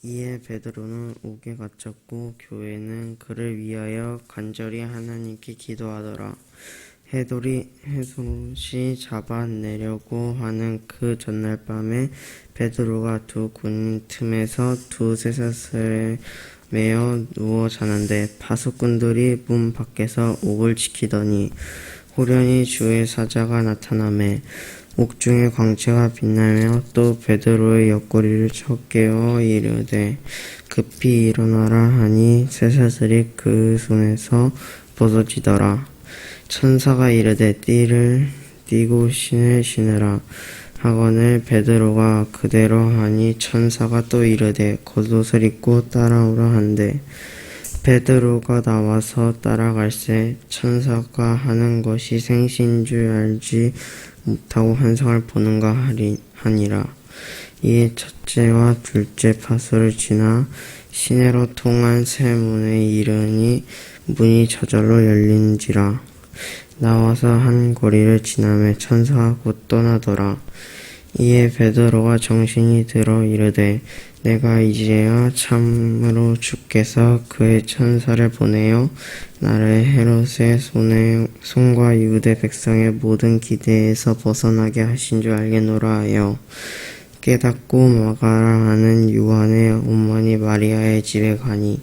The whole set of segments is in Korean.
이에 베드로는 옥에 갇혔고 교회는 그를 위하여 간절히 하나님께 기도하더라. 헤롯이 잡아내려고 하는 그 전날 밤에 베드로가 두 군인 틈에서 두 쇠사슬에 매어 누워 자는데 파수꾼들이 문 밖에서 옥을 지키더니 호련히 주의 사자가 나타나매 옥중의 광채가 빛나며 또 베드로의 옆구리를 쳐 깨어 이르되 급히 일어나라 하니 쇠사슬이 그 손에서 벗어지더라. 천사가 이르되 띠를 띠고 신을 신으라 하거늘 베드로가 그대로 하니 천사가 또 이르되 겉옷을 입고 따라오라 한대 베드로가 나와서 따라갈새 천사가 하는 것이 생시인 줄 알지 못하고 환상을 보는가 하니라. 이에 첫째와 둘째 파수를 지나 시내로 통한 새 문에 이르니 문이 저절로 열린지라. 나와서 한 거리를 지나매 천사가 곧 떠나더라. 이에 베드로가 정신이 들어 이르되 내가 이제야 참으로 주께서 그의 천사를 보내어 나를 헤롯의 손과 유대 백성의 모든 기대에서 벗어나게 하신 줄 알겠노라 하여 깨닫고 마가라 하는 요한의 어머니 마리아의 집에 가니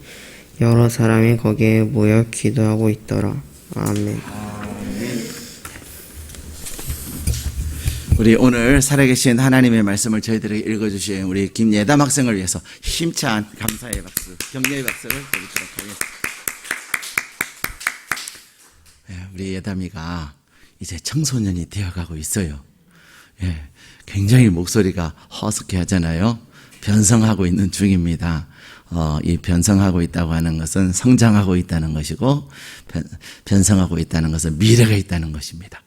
여러 사람이 거기에 모여 기도하고 있더라. 아멘. 우리 오늘 살아계신 하나님의 말씀을 저희들에게 읽어주신 우리 김예담 학생을 위해서 힘찬 감사의 박수, 격려의 박수를 드리도록 하겠습니다. 우리 예담이가 이제 청소년이 되어가고 있어요. 굉장히 목소리가 허스키 하잖아요. 변성하고 있는 중입니다. 이 변성하고 있다고 하는 것은 성장하고 있다는 것이고, 변성하고 있다는 것은 미래가 있다는 것입니다.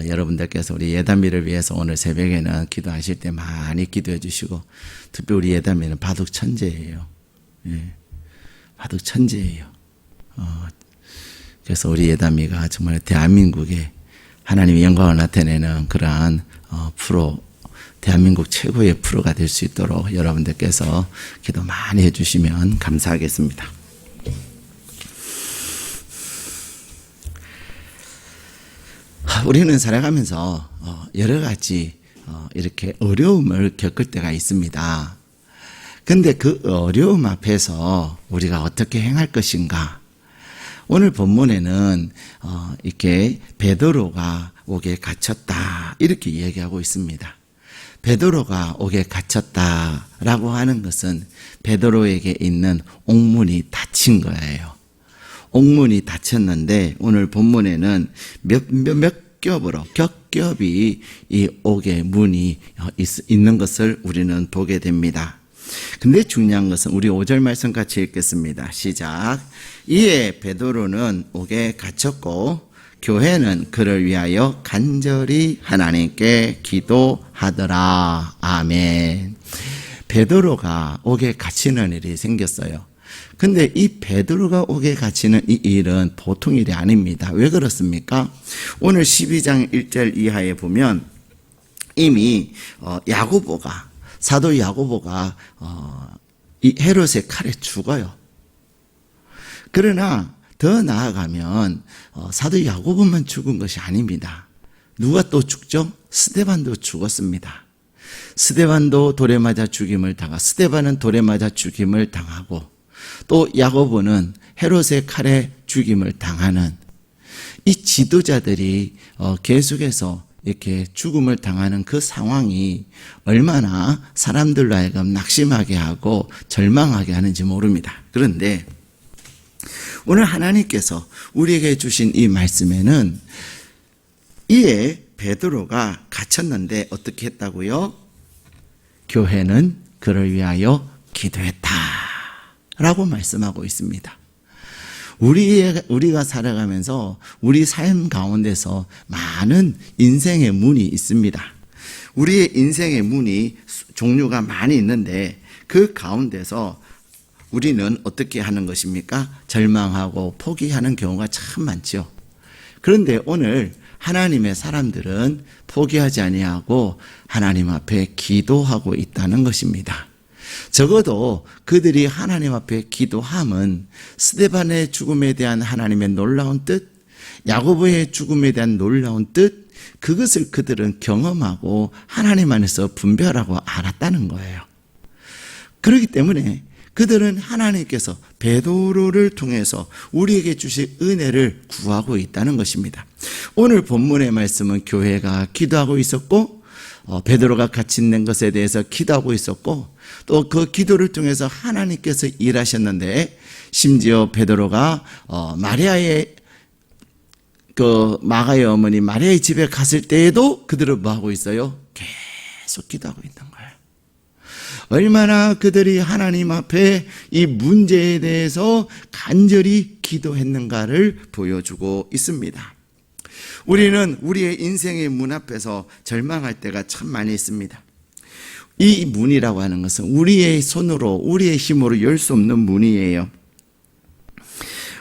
여러분들께서 우리 예담이를 위해서 오늘 새벽에는 기도하실 때 많이 기도해 주시고, 특히 우리 예담이는 바둑 천재예요. 바둑 천재예요. 그래서 우리 예담이가 정말 대한민국에 하나님의 영광을 나타내는 그러한 프로, 대한민국 최고의 프로가 될 수 있도록 여러분들께서 기도 많이 해주시면 감사하겠습니다. 우리는 살아가면서 여러 가지 이렇게 어려움을 겪을 때가 있습니다. 근데 그 어려움 앞에서 우리가 어떻게 행할 것인가? 오늘 본문에는 이렇게 베드로가 옥에 갇혔다 이렇게 이야기하고 있습니다. 베드로가 옥에 갇혔다라고 하는 것은 베드로에게 있는 옥문이 닫힌 거예요. 옥문이 닫혔는데 오늘 본문에는 몇 겹으로 겹겹이 이 옥의 문이 있는 것을 우리는 보게 됩니다. 근데 중요한 것은 우리 5절 말씀 같이 읽겠습니다. 시작. 이에 베드로는 옥에 갇혔고 교회는 그를 위하여 간절히 하나님께 기도하더라. 아멘. 베드로가 옥에 갇히는 일이 생겼어요. 근데 이 베드로가 옥에 갇히는 이 일은 보통 일이 아닙니다. 왜 그렇습니까? 오늘 12장 1절 이하에 보면 이미 야고보가, 사도 야고보가 이 헤롯의 칼에 죽어요. 그러나 더 나아가면 사도 야고보만 죽은 것이 아닙니다. 누가 또 죽죠? 스데반도 죽었습니다. 스데반도 돌에 맞아 죽임을 당하고, 스데반은 돌에 맞아 죽임을 당하고, 또 야고보는 헤롯의 칼에 죽임을 당하는 이 지도자들이 계속해서 이렇게 죽음을 당하는 그 상황이 얼마나 사람들로 하여금 낙심하게 하고 절망하게 하는지 모릅니다. 그런데 오늘 하나님께서 우리에게 주신 이 말씀에는 이에 베드로가 갇혔는데 어떻게 했다고요? 교회는 그를 위하여 기도했다 라고 말씀하고 있습니다. 우리가 살아가면서 우리 삶 가운데서 많은 인생의 문이 있습니다. 우리의 인생의 문이 종류가 많이 있는데 그 가운데서 우리는 어떻게 하는 것입니까? 절망하고 포기하는 경우가 참 많죠. 그런데 오늘 하나님의 사람들은 포기하지 아니하고 하나님 앞에 기도하고 있다는 것입니다. 적어도 그들이 하나님 앞에 기도함은 스데반의 죽음에 대한 하나님의 놀라운 뜻, 야고보의 죽음에 대한 놀라운 뜻, 그것을 그들은 경험하고 하나님 안에서 분별하고 알았다는 거예요. 그렇기 때문에 그들은 하나님께서 베드로를 통해서 우리에게 주실 은혜를 구하고 있다는 것입니다. 오늘 본문의 말씀은 교회가 기도하고 있었고 베드로가 갇힌 것에 대해서 기도하고 있었고 또 그 기도를 통해서 하나님께서 일하셨는데 심지어 베드로가 마리아의 그 마가의 어머니 마리아의 집에 갔을 때에도 그들은 뭐 하고 있어요? 계속 기도하고 있는 거예요. 얼마나 그들이 하나님 앞에 이 문제에 대해서 간절히 기도했는가를 보여주고 있습니다. 우리는 우리의 인생의 문 앞에서 절망할 때가 참 많이 있습니다. 이 문이라고 하는 것은 우리의 손으로 우리의 힘으로 열 수 없는 문이에요.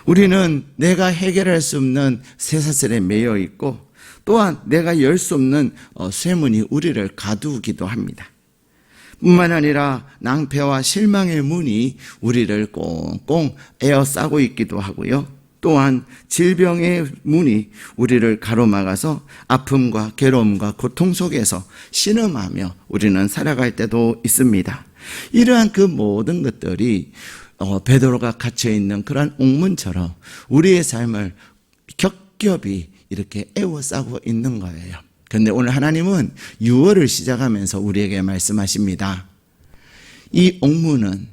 우리는 내가 해결할 수 없는 쇠사슬에 매여 있고 또한 내가 열 수 없는 쇠문이 우리를 가두기도 합니다. 뿐만 아니라 낭패와 실망의 문이 우리를 꽁꽁 에어싸고 있기도 하고요. 또한 질병의 문이 우리를 가로막아서 아픔과 괴로움과 고통 속에서 신음하며 우리는 살아갈 때도 있습니다. 이러한 그 모든 것들이 베드로가 갇혀있는 그런 옥문처럼 우리의 삶을 겹겹이 이렇게 에워싸고 있는 거예요. 그런데 오늘 하나님은 6월을 시작하면서 우리에게 말씀하십니다. 이 옥문은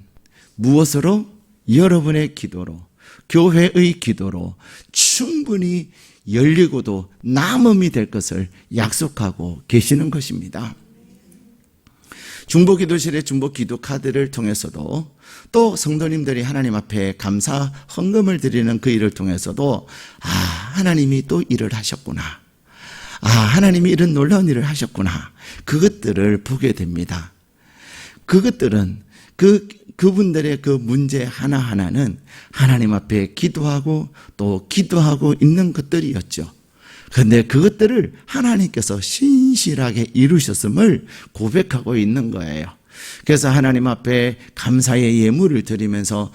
무엇으로? 여러분의 기도로, 교회의 기도로 충분히 열리고도 남음이 될 것을 약속하고 계시는 것입니다. 중보기도실의 중보기도 카드를 통해서도 또 성도님들이 하나님 앞에 감사 헌금을 드리는 그 일을 통해서도 하나님이 또 일을 하셨구나. 하나님이 이런 놀라운 일을 하셨구나. 그것들을 보게 됩니다. 그것들은 그분들의 그 문제 하나하나는 하나님 앞에 기도하고 또 기도하고 있는 것들이었죠. 그런데 그것들을 하나님께서 신실하게 이루셨음을 고백하고 있는 거예요. 그래서 하나님 앞에 감사의 예물을 드리면서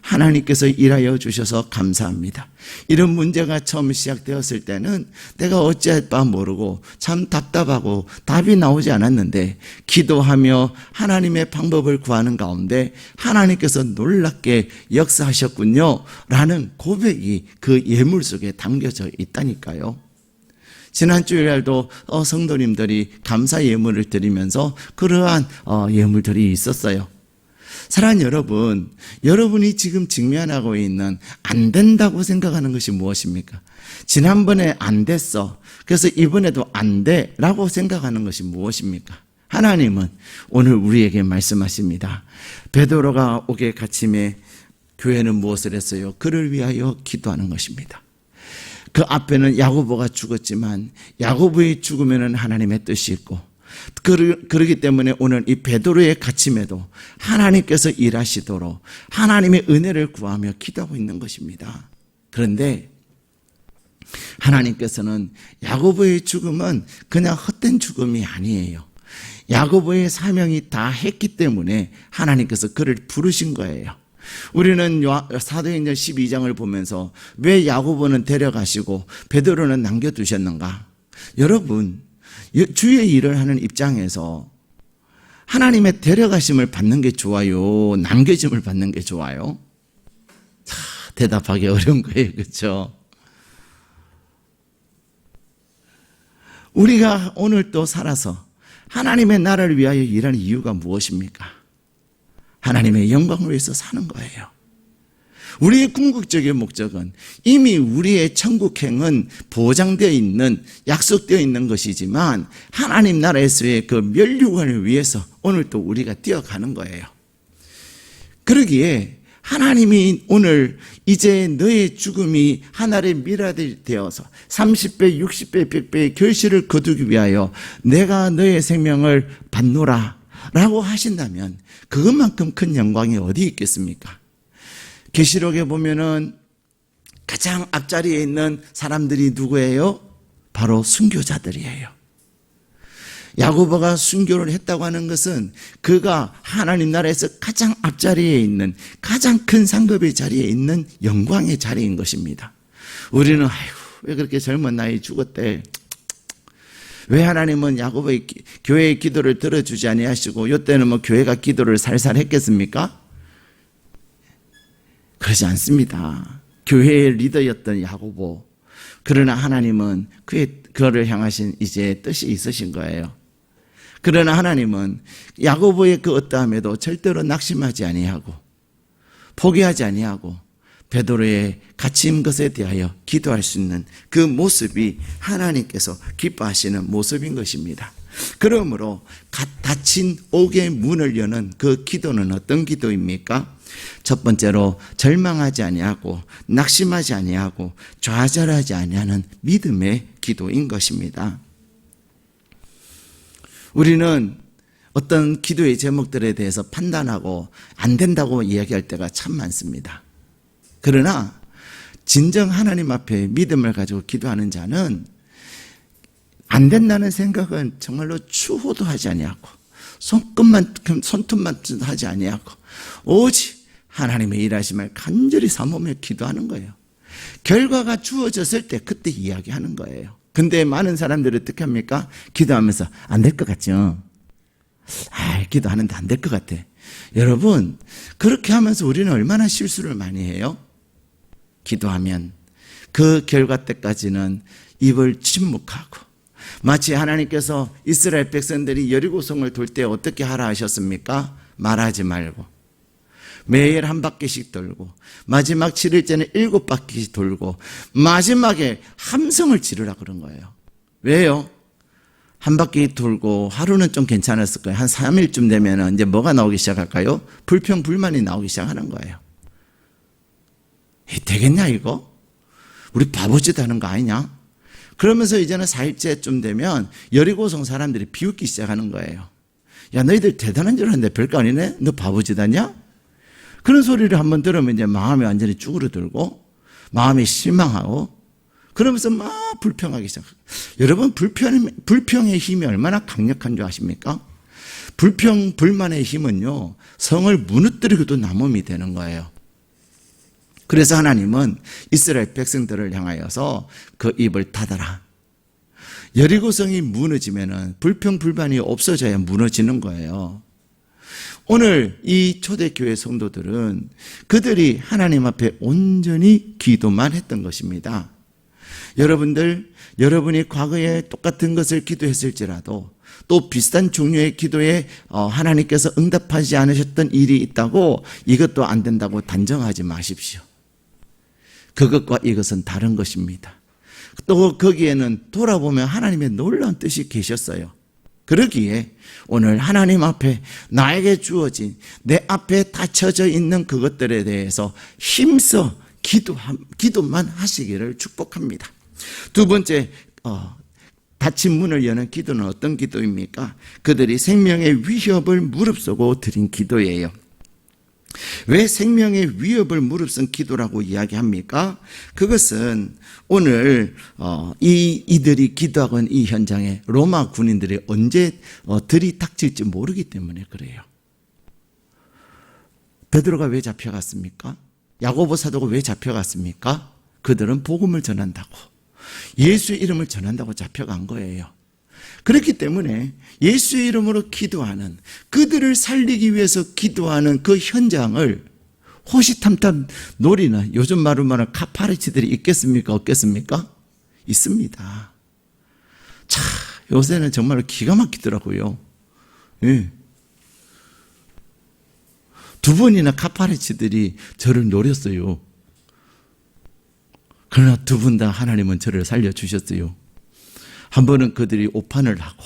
하나님께서 일하여 주셔서 감사합니다. 이런 문제가 처음 시작되었을 때는 내가 어찌할 바 모르고 참 답답하고 답이 나오지 않았는데 기도하며 하나님의 방법을 구하는 가운데 하나님께서 놀랍게 역사하셨군요 라는 고백이 그 예물 속에 담겨져 있다니까요. 지난 주일날도 성도님들이 감사 예물을 드리면서 그러한 예물들이 있었어요. 사랑하는 여러분, 여러분이 지금 직면하고 있는 안 된다고 생각하는 것이 무엇입니까? 지난번에 안 됐어. 그래서 이번에도 안 돼. 라고 생각하는 것이 무엇입니까? 하나님은 오늘 우리에게 말씀하십니다. 베드로가 옥에 갇힘에 교회는 무엇을 했어요? 그를 위하여 기도하는 것입니다. 그 앞에는 야고보가 죽었지만 야고보의 죽음에는 하나님의 뜻이 있고 그렇기 때문에 오늘 이 베드로의 갇힘에도 하나님께서 일하시도록 하나님의 은혜를 구하며 기도하고 있는 것입니다. 그런데 하나님께서는 야고보의 죽음은 그냥 헛된 죽음이 아니에요. 야고보의 사명이 다 했기 때문에 하나님께서 그를 부르신 거예요. 우리는 사도행전 12장을 보면서 왜 야고보는 데려가시고 베드로는 남겨두셨는가? 여러분, 주의 일을 하는 입장에서 하나님의 데려가심을 받는 게 좋아요? 남겨짐을 받는 게 좋아요? 대답하기 어려운 거예요. 그렇죠? 우리가 오늘 또 살아서 하나님의 나라를 위하여 일하는 이유가 무엇입니까? 하나님의 영광을 위해서 사는 거예요. 우리의 궁극적인 목적은 이미 우리의 천국행은 보장되어 있는, 약속되어 있는 것이지만 하나님 나라에서의 그 면류관을 위해서 오늘 또 우리가 뛰어가는 거예요. 그러기에 하나님이 오늘 이제 너의 죽음이 하늘의 미라들이 되어서 30배, 60배, 100배의 결실을 거두기 위하여 내가 너의 생명을 받노라 라고 하신다면 그것만큼 큰 영광이 어디 있겠습니까? 계시록에 보면은 가장 앞자리에 있는 사람들이 누구예요? 바로 순교자들이에요. 야고보가 순교를 했다고 하는 것은 그가 하나님 나라에서 가장 앞자리에 있는, 가장 큰 상급의 자리에 있는 영광의 자리인 것입니다. 우리는 아이고 왜 그렇게 젊은 나이에 죽었대, 왜 하나님은 야고보의 교회의 기도를 들어주지 아니하시고 이때는 뭐 교회가 기도를 살살 했겠습니까? 그러지 않습니다. 교회의 리더였던 야고보, 그러나 하나님은 그를 향하신 이제 뜻이 있으신 거예요. 그러나 하나님은 야고보의 그 어떠함에도 절대로 낙심하지 아니하고 포기하지 아니하고 베드로의 갇힌 것에 대하여 기도할 수 있는 그 모습이 하나님께서 기뻐하시는 모습인 것입니다. 그러므로 닫힌 옥의 문을 여는 그 기도는 어떤 기도입니까? 첫 번째로 절망하지 아니하고 낙심하지 아니하고 좌절하지 아니하는 믿음의 기도인 것입니다. 우리는 어떤 기도의 제목들에 대해서 판단하고 안 된다고 이야기할 때가 참 많습니다. 그러나 진정 하나님 앞에 믿음을 가지고 기도하는 자는 안 된다는 생각은 정말로 추호도 하지 아니하고 손톱만 하지 아니하고 오직 하나님의 일하심을 간절히 사모며 기도하는 거예요. 결과가 주어졌을 때 그때 이야기하는 거예요. 근데 많은 사람들이 어떻게 합니까? 기도하면서 안 될 것 같죠? 기도하는데 안 될 것 같아. 여러분, 그렇게 하면서 우리는 얼마나 실수를 많이 해요? 기도하면 그 결과 때까지는 입을 침묵하고, 마치 하나님께서 이스라엘 백성들이 여리고성을 돌 때 어떻게 하라 하셨습니까? 말하지 말고 매일 한 바퀴씩 돌고 마지막 7일째는 7바퀴씩 돌고 마지막에 함성을 지르라 그런 거예요. 왜요? 한 바퀴 돌고 하루는 좀 괜찮았을 거예요. 한 3일쯤 되면 이제 뭐가 나오기 시작할까요? 불평, 불만이 나오기 시작하는 거예요. 되겠냐 이거? 우리 바보짓 하는 거 아니냐? 그러면서 이제는 4일째쯤 되면 여리고성 사람들이 비웃기 시작하는 거예요. 야, 너희들 대단한 줄 알았는데 별거 아니네? 너 바보짓 하냐? 그런 소리를 한번 들으면 이제 마음이 완전히 쭈그러들고 마음이 실망하고 그러면서 막 불평하기 시작해요. 여러분, 불평의 힘이 얼마나 강력한 줄 아십니까? 불평, 불만의 힘은요, 성을 무너뜨리고도 남음이 되는 거예요. 그래서 하나님은 이스라엘 백성들을 향하여서 그 입을 닫아라. 여리고성이 무너지면은 불평, 불만이 없어져야 무너지는 거예요. 오늘 이 초대교회 성도들은 그들이 하나님 앞에 온전히 기도만 했던 것입니다. 여러분들, 여러분이 과거에 똑같은 것을 기도했을지라도 또 비슷한 종류의 기도에 하나님께서 응답하지 않으셨던 일이 있다고 이것도 안 된다고 단정하지 마십시오. 그것과 이것은 다른 것입니다. 또 거기에는 돌아보면 하나님의 놀라운 뜻이 계셨어요. 그러기에 오늘 하나님 앞에 나에게 주어진 내 앞에 닫혀져 있는 그것들에 대해서 힘써 기도만 하시기를 축복합니다. 두 번째, 닫힌 문을 여는 기도는 어떤 기도입니까? 그들이 생명의 위협을 무릅쓰고 드린 기도예요. 왜 생명의 위협을 무릅쓴 기도라고 이야기합니까? 그것은 오늘 이들이 기도하고 있는 이 현장에 로마 군인들이 언제 들이닥칠지 모르기 때문에 그래요. 베드로가 왜 잡혀갔습니까? 야고보 사도가 왜 잡혀갔습니까? 그들은 복음을 전한다고, 예수의 이름을 전한다고 잡혀간 거예요. 그렇기 때문에 예수의 이름으로 기도하는, 그들을 살리기 위해서 기도하는 그 현장을 호시탐탐 노리는, 요즘 말로 말하는 카파리치들이 있겠습니까? 없겠습니까? 있습니다. 참, 요새는 정말 기가 막히더라고요. 예. 두 번이나 카파리치들이 저를 노렸어요. 그러나 두 분 다 하나님은 저를 살려주셨어요. 한 번은 그들이 오판을 하고,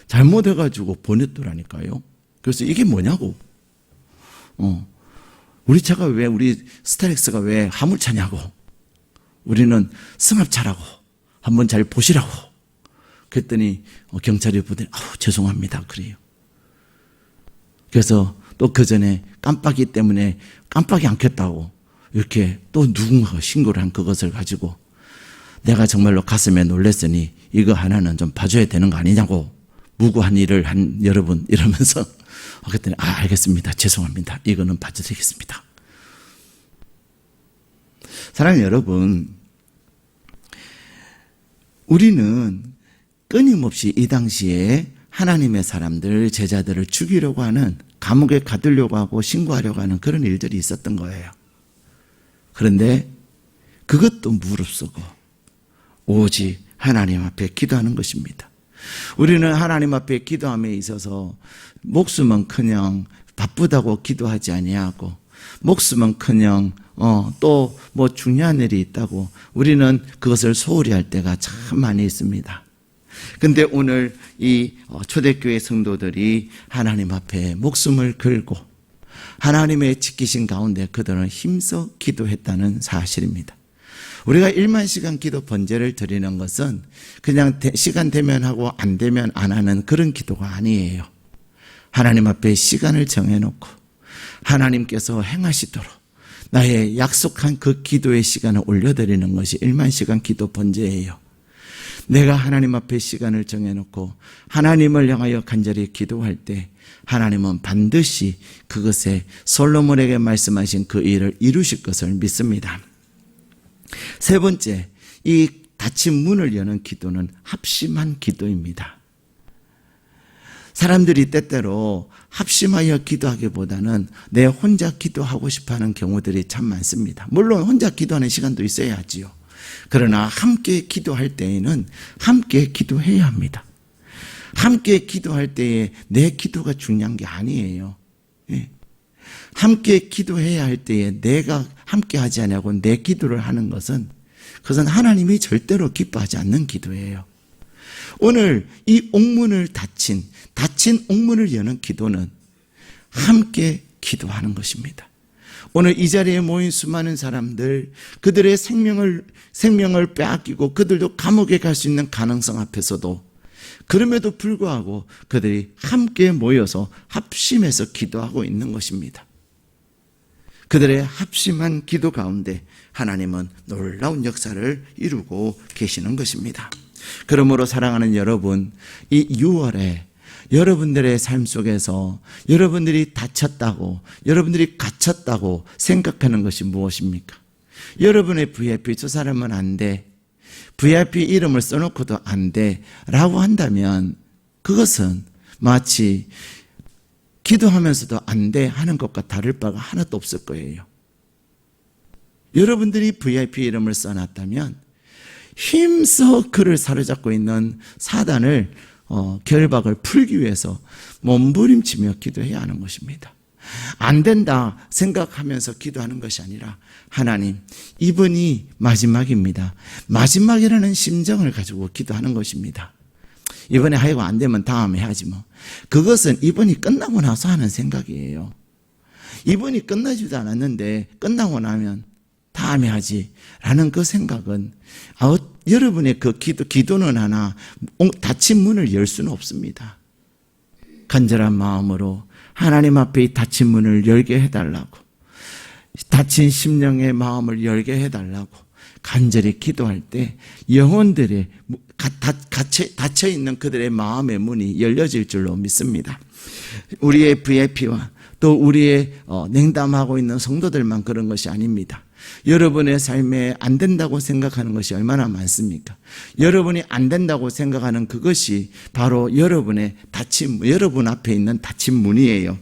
잘못해가지고 보냈더라니까요. 그래서 이게 뭐냐고. 우리 차가 왜, 우리 스타렉스가 왜 화물차냐고. 우리는 승합차라고. 한번 잘 보시라고. 그랬더니 경찰이 보더니, 죄송합니다. 그래요. 그래서 또 그 전에 깜빡이 때문에 깜빡이 안 켰다고 이렇게 또 누군가가 신고를 한 그것을 가지고 내가 정말로 가슴에 놀랐으니 이거 하나는 좀 봐줘야 되는 거 아니냐고. 무고한 일을 한 여러분 이러면서 그랬더니 알겠습니다. 죄송합니다. 이거는 봐드리겠습니다. 사랑하는 여러분, 우리는 끊임없이 이 당시에 하나님의 사람들, 제자들을 죽이려고 하는, 감옥에 가두려고 하고 신고하려고 하는 그런 일들이 있었던 거예요. 그런데 그것도 무릅쓰고 오직 하나님 앞에 기도하는 것입니다. 우리는 하나님 앞에 기도함에 있어서 목숨은 그냥 바쁘다고 기도하지 아니하고, 목숨은 그냥 또 뭐 중요한 일이 있다고 우리는 그것을 소홀히 할 때가 참 많이 있습니다. 근데 오늘 이 초대교회 성도들이 하나님 앞에 목숨을 걸고 하나님의 지키신 가운데 그들은 힘써 기도했다는 사실입니다. 우리가 1만 시간 기도 번제를 드리는 것은 그냥 시간 되면 하고 안 되면 안 하는 그런 기도가 아니에요. 하나님 앞에 시간을 정해놓고 하나님께서 행하시도록 나의 약속한 그 기도의 시간을 올려드리는 것이 1만 시간 기도 번제예요. 내가 하나님 앞에 시간을 정해놓고 하나님을 향하여 간절히 기도할 때 하나님은 반드시 그것에 솔로몬에게 말씀하신 그 일을 이루실 것을 믿습니다. 세 번째, 이 닫힌 문을 여는 기도는 합심한 기도입니다. 사람들이 때때로 합심하여 기도하기보다는 내 혼자 기도하고 싶어하는 경우들이 참 많습니다. 물론 혼자 기도하는 시간도 있어야지요. 그러나 함께 기도할 때에는 함께 기도해야 합니다. 함께 기도할 때에 내 기도가 중요한 게 아니에요. 함께 기도해야 할 때에 내가 함께 하지 않냐고 내 기도를 하는 것은 그것은 하나님이 절대로 기뻐하지 않는 기도예요. 오늘 이 옥문을 닫힌 옥문을 여는 기도는 함께 기도하는 것입니다. 오늘 이 자리에 모인 수많은 사람들, 그들의 생명을 빼앗기고 그들도 감옥에 갈 수 있는 가능성 앞에서도 그럼에도 불구하고 그들이 함께 모여서 합심해서 기도하고 있는 것입니다. 그들의 합심한 기도 가운데 하나님은 놀라운 역사를 이루고 계시는 것입니다. 그러므로 사랑하는 여러분, 이 6월에 여러분들의 삶 속에서 여러분들이 다쳤다고, 여러분들이 갇혔다고 생각하는 것이 무엇입니까? 여러분의 VIP 저 사람은 안 돼, VIP 이름을 써놓고도 안 돼 라고 한다면 그것은 마치 기도하면서도 안 돼 하는 것과 다를 바가 하나도 없을 거예요. 여러분들이 VIP 이름을 써놨다면 힘써 그를 사로잡고 있는 사단을 결박을 풀기 위해서 몸부림치며 기도해야 하는 것입니다. 안 된다 생각하면서 기도하는 것이 아니라 하나님, 이번이 마지막입니다. 마지막이라는 심정을 가지고 기도하는 것입니다. 이번에 하고 안 되면 다음에 하지 뭐. 그것은 이번이 끝나고 나서 하는 생각이에요. 이번이 끝나지도 않았는데 끝나고 나면 다음에 하지 라는 그 생각은 여러분의 그 기도는 하나 닫힌 문을 열 수는 없습니다. 간절한 마음으로 하나님 앞에 이 닫힌 문을 열게 해달라고, 닫힌 심령의 마음을 열게 해달라고 간절히 기도할 때 영혼들의 닫혀있는 그들의 마음의 문이 열려질 줄로 믿습니다. 우리의 VIP와 또 우리의 냉담하고 있는 성도들만 그런 것이 아닙니다. 여러분의 삶에 안 된다고 생각하는 것이 얼마나 많습니까? 여러분이 안 된다고 생각하는 그것이 바로 여러분 앞에 있는 닫힌 문이에요.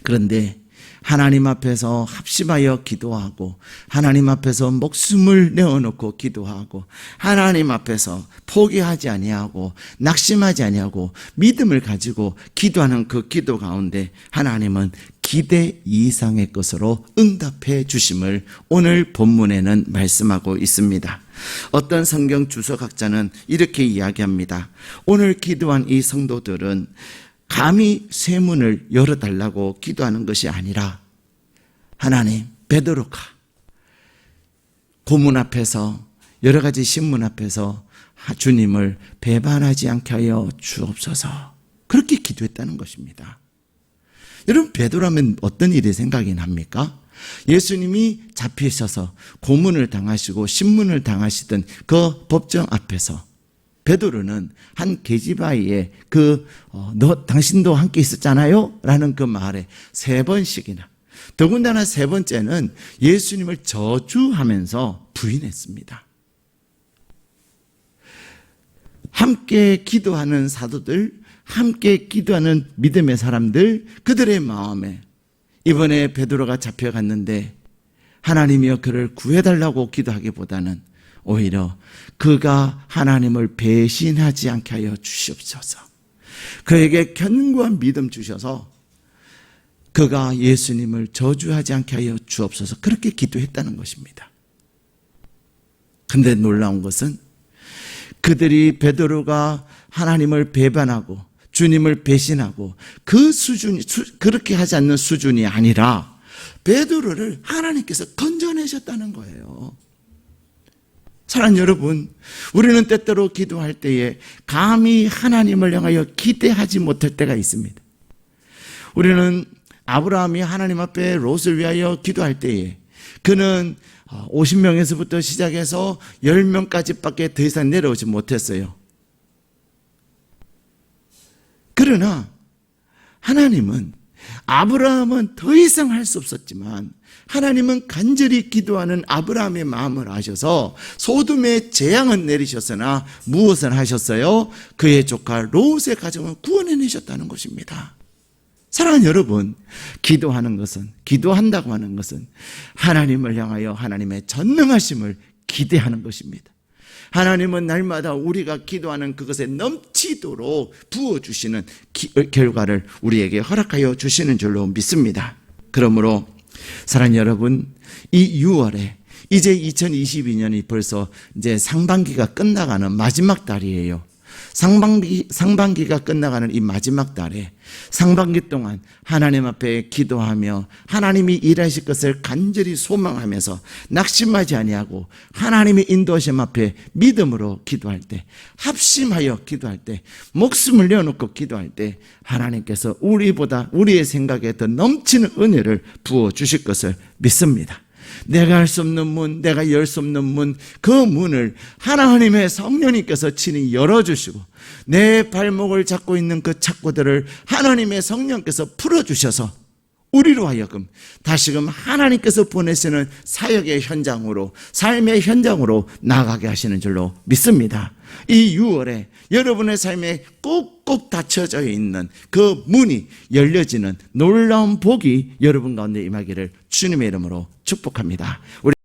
그런데 하나님 앞에서 합심하여 기도하고 하나님 앞에서 목숨을 내어놓고 기도하고 하나님 앞에서 포기하지 아니하고 낙심하지 아니하고 믿음을 가지고 기도하는 그 기도 가운데 하나님은 기대 이상의 것으로 응답해 주심을 오늘 본문에는 말씀하고 있습니다. 어떤 성경 주석학자는 이렇게 이야기합니다. 오늘 기도한 이 성도들은 감히 쇠문을 열어달라고 기도하는 것이 아니라 하나님, 베드로가 고문 앞에서 여러 가지 신문 앞에서 주님을 배반하지 않게 하여 주옵소서, 그렇게 기도했다는 것입니다. 여러분, 베드로라면 어떤 일이 생각이 납니까? 예수님이 잡히셔서 고문을 당하시고 신문을 당하시던 그 법정 앞에서 베드로는 한 계집아이의 너 당신도 함께 있었잖아요? 라는 그 말에 3번씩이나, 더군다나 3번째는 예수님을 저주하면서 부인했습니다. 함께 기도하는 사도들, 함께 기도하는 믿음의 사람들, 그들의 마음에 이번에 베드로가 잡혀갔는데 하나님이여 그를 구해달라고 기도하기보다는 오히려 그가 하나님을 배신하지 않게 하여 주시옵소서, 그에게 견고한 믿음 주셔서 그가 예수님을 저주하지 않게 하여 주옵소서, 그렇게 기도했다는 것입니다. 근데 놀라운 것은 그들이 베드로가 하나님을 배반하고 주님을 배신하고 그 수준이, 그렇게 하지 않는 수준이 아니라 베드로를 하나님께서 건져내셨다는 거예요. 사랑하는 여러분, 우리는 때때로 기도할 때에 감히 하나님을 향하여 기대하지 못할 때가 있습니다. 우리는 아브라함이 하나님 앞에 롯을 위하여 기도할 때에 그는 50명에서부터 시작해서 10명까지밖에 더 이상 내려오지 못했어요. 그러나 하나님은, 아브라함은 더 이상 할 수 없었지만 하나님은 간절히 기도하는 아브라함의 마음을 아셔서 소돔의 재앙은 내리셨으나 무엇을 하셨어요? 그의 조카 롯의 가정을 구원해내셨다는 것입니다. 사랑하는 여러분, 기도하는 것은, 기도한다고 하는 것은 하나님을 향하여 하나님의 전능하심을 기대하는 것입니다. 하나님은 날마다 우리가 기도하는 그것에 넘치도록 부어주시는 결과를 우리에게 허락하여 주시는 줄로 믿습니다. 그러므로 사랑하는 여러분, 이 6월에 이제 2022년이 벌써 이제 상반기가 끝나가는 마지막 달이에요. 상반기가 끝나가는 이 마지막 달에 상반기 동안 하나님 앞에 기도하며 하나님이 일하실 것을 간절히 소망하면서 낙심하지 아니하고 하나님의 인도하심 앞에 믿음으로 기도할 때, 합심하여 기도할 때, 목숨을 내어놓고 기도할 때 하나님께서 우리보다 우리의 생각에 더 넘치는 은혜를 부어주실 것을 믿습니다. 내가 할 수 없는 문, 내가 열 수 없는 문, 그 문을 하나님의 성령님께서 친히 열어주시고 내 발목을 잡고 있는 그 착고들을 하나님의 성령께서 풀어주셔서 우리로 하여금 다시금 하나님께서 보내시는 사역의 현장으로, 삶의 현장으로 나아가게 하시는 줄로 믿습니다. 이 6월에 여러분의 삶에 꼭꼭 닫혀져 있는 그 문이 열려지는 놀라운 복이 여러분 가운데 임하기를 주님의 이름으로 축복합니다.